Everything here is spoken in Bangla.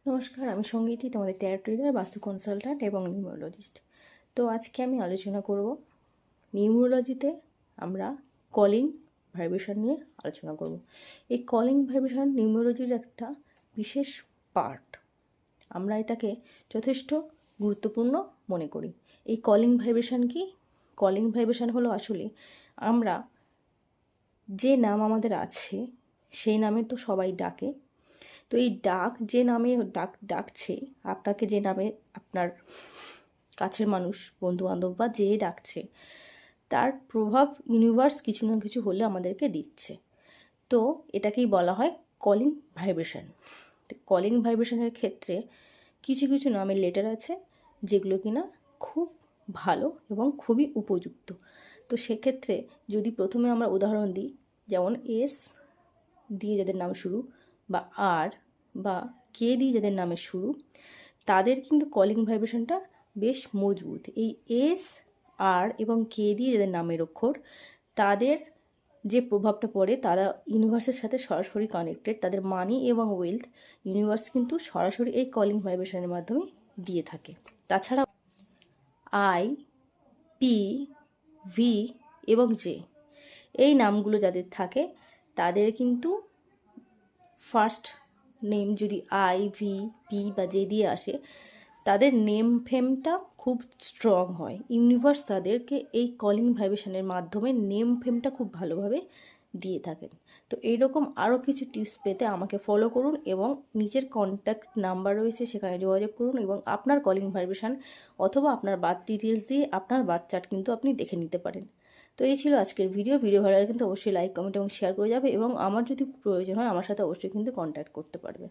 নমস্কার, আমি সঙ্গীতি, তোমাদের ট্যারো রিডার, বাস্তু কনসালট্যান্ট এবং নিউমোলজিস্ট। তো আজকে আমি আলোচনা করব নিউমোলজিতে আমরা কলিং ভাইব্রেশন নিয়ে আলোচনা করব। এই কলিং ভাইব্রেশন নিউমোলজির একটা বিশেষ পার্ট। আমরা এটাকে যথেষ্ট গুরুত্বপূর্ণ মনে করি। এই কলিং ভাইব্রেশন কি? কলিং ভাইব্রেশন হলো আসলে আমরা যে নাম আমাদের আছে সেই নামে তো সবাই ডাকে। তো এই যে নামে ডাকছে আপনাকে, যে নামে আপনার কাছের মানুষ, বন্ধু বান্ধব বা যে ডাকছে, তার প্রভাব ইউনিভার্স কিছু না কিছু হলে আমাদেরকে দিচ্ছে। তো এটাকেই বলা হয় কলিং ভাইব্রেশন। তো কলিং ভাইব্রেশনের ক্ষেত্রে কিছু কিছু নামের লেটার আছে যেগুলো কিনা খুব ভালো এবং খুবই উপযুক্ত। তো সেক্ষেত্রে যদি প্রথমে আমরা উদাহরণ দিই, যেমন এস দিয়ে যাদের নাম শুরু, বা আর বা কে দিয়ে যাদের নামের শুরু, তাদের কিন্তু কলিং ভাইব্রেশনটা বেশ মজবুত। এই এস, আর এবং কে দিয়ে যাদের নামের অক্ষর, তাদের যে প্রভাবটা পড়ে, তারা ইউনিভার্সের সাথে সরাসরি কানেক্টেড। তাদের মানি এবং ওয়েলথ ইউনিভার্স কিন্তু সরাসরি এই কলিং ভাইব্রেশনের মাধ্যমে দিয়ে থাকে। তাছাড়া আই, পি, ভি এবং জে এই নামগুলো যাদের থাকে, তাদের কিন্তু ফার্স্ট নেম যদি আই, ভি, পি বা জে দিয়ে আসে, তাদের নেম ফেমটা খুব স্ট্রং হয়। ইউনিভার্স তাদেরকে এই কলিং ভাইব্রেশনের মাধ্যমে নেম ফেমটা খুব ভালোভাবে দিয়ে থাকেন। তো এইরকম আরও কিছু টিপস পেতে আমাকে ফলো করুন এবং নিজের কন্ট্যাক্ট নাম্বার রয়েছে, সেখানে যোগাযোগ করুন এবং আপনার কলিং ভাইব্রেশন অথবা আপনার বার্থ ডিটেলস দিয়ে আপনার বার্থ চার্ট কিন্তু আপনি দেখে নিতে পারেন। তো এই ছিল আজকের ভিডিও ভালো লাগলে কিন্তু অবশ্যই লাইক, কমেন্ট এবং শেয়ার করে যাবে এবং আমার যদি প্রয়োজন হয় আমার সাথে অবশ্যই কিন্তু কন্ট্যাক্ট করতে পারবে।